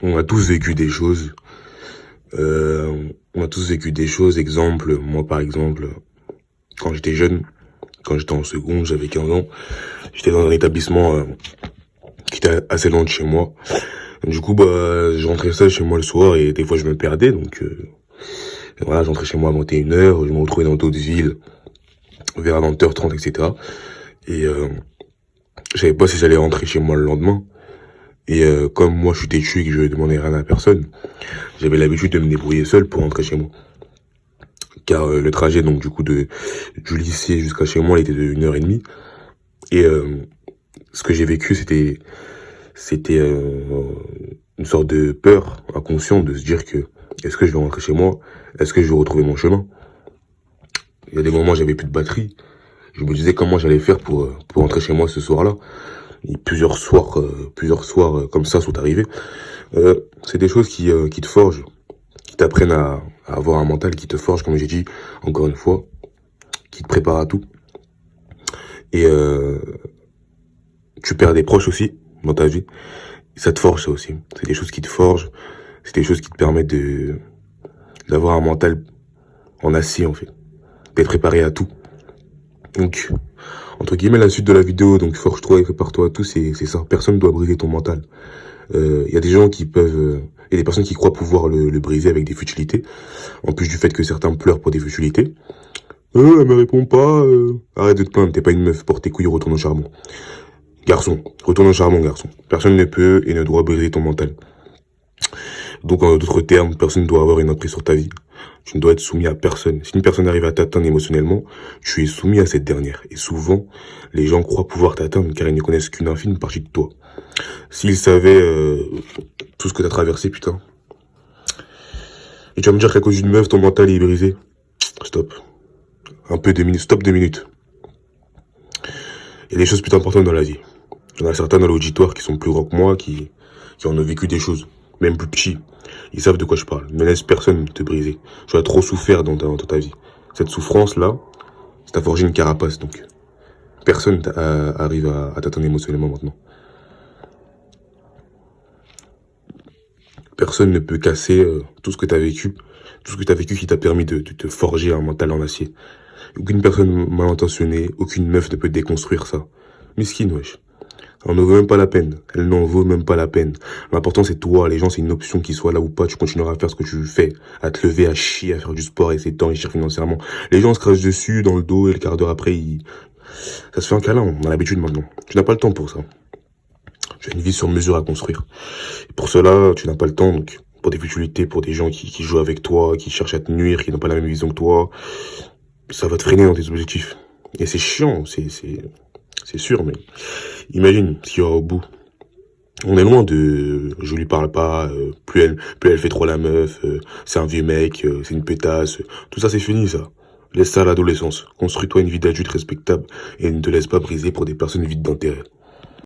On a tous vécu des choses. On a tous vécu des choses. Exemple, moi par exemple, quand j'étais jeune, quand j'étais en seconde, j'avais 15 ans, j'étais dans un établissement qui était assez loin de chez moi. Du coup, je rentrais seul chez moi le soir et des fois je me perdais. Donc voilà, j'entrais chez moi à 21h, je me retrouvais dans d'autres villes vers 20h30, etc. Et je savais pas si j'allais rentrer chez moi le lendemain. Et comme moi je suis têtu et que je demandais rien à personne, j'avais l'habitude de me débrouiller seul pour rentrer chez moi. Car le trajet donc du coup du lycée jusqu'à chez moi il était de 1h30. Et ce que j'ai vécu c'était une sorte de peur inconsciente de se dire que est-ce que je vais rentrer chez moi? Est-ce que je vais retrouver mon chemin? Il y a des moments où j'avais plus de batterie. Je me disais comment j'allais faire pour rentrer chez moi ce soir-là. Et plusieurs soirs comme ça sont arrivés. C'est des choses qui te forgent, qui t'apprennent à avoir un mental, qui te forge, comme j'ai dit, encore une fois, qui te prépare à tout. Et tu perds des proches aussi dans ta vie. Et ça te forge ça aussi. C'est des choses qui te forgent, c'est des choses qui te permettent d'avoir un mental en acier en fait, d'être préparé à tout. Donc, entre guillemets, la suite de la vidéo, donc forge-toi et prépare-toi à tout, c'est ça. Personne ne doit briser ton mental. Il y a des gens qui peuvent... Il y a des personnes qui croient pouvoir le briser avec des futilités. En plus du fait que certains pleurent pour des futilités. Elle me répond pas. Arrête de te plaindre, t'es pas une meuf, porte tes couilles, retourne au charbon. Garçon, retourne au charbon, garçon. Personne ne peut et ne doit briser ton mental. Donc, en d'autres termes, personne ne doit avoir une emprise sur ta vie. Tu ne dois être soumis à personne. Si une personne arrive à t'atteindre émotionnellement, tu es soumis à cette dernière. Et souvent, les gens croient pouvoir t'atteindre car ils ne connaissent qu'une infime partie de toi. S'ils savaient tout ce que t'as traversé, putain. Et tu vas me dire qu'à cause d'une meuf, ton mental est brisé. Stop. Un peu 2 minutes. Stop 2 minutes. Il y a des choses plus importantes dans la vie. Il y en a certains dans l'auditoire qui sont plus grands que moi, qui en ont vécu des choses. Même plus petits. Ils savent de quoi je parle. Ne laisse personne te briser. Tu as trop souffert dans ta vie. Cette souffrance-là, ça t'a forgé une carapace, donc. Personne arrive à t'atteindre émotionnellement maintenant. Personne ne peut casser tout ce que t'as vécu. Tout ce que t'as vécu qui t'a permis de te forger un mental en acier. Aucune personne mal intentionnée, aucune meuf ne peut déconstruire ça. Miskine, wesh. Elle n'en vaut même pas la peine. Elle n'en vaut même pas la peine. L'important c'est toi, les gens c'est une option qu'ils soient là ou pas, tu continueras à faire ce que tu fais, à te lever, à chier, à faire du sport et c'est t'enrichir financièrement. Les gens se crachent dessus dans le dos et le quart d'heure après, ça se fait un câlin, on a l'habitude maintenant. Tu n'as pas le temps pour ça. Tu as une vie sur mesure à construire. Et pour cela, tu n'as pas le temps, donc pour des futilités, pour des gens qui jouent avec toi, qui cherchent à te nuire, qui n'ont pas la même vision que toi, ça va te freiner dans tes objectifs. Et c'est chiant, c'est sûr, mais imagine ce qu'il y aura au bout. On est loin de je lui parle pas, plus elle fait trop la meuf, c'est un vieux mec, c'est une pétasse. Tout ça c'est fini ça. Laisse ça à l'adolescence. Construis-toi une vie d'adulte respectable et ne te laisse pas briser pour des personnes vides d'intérêt.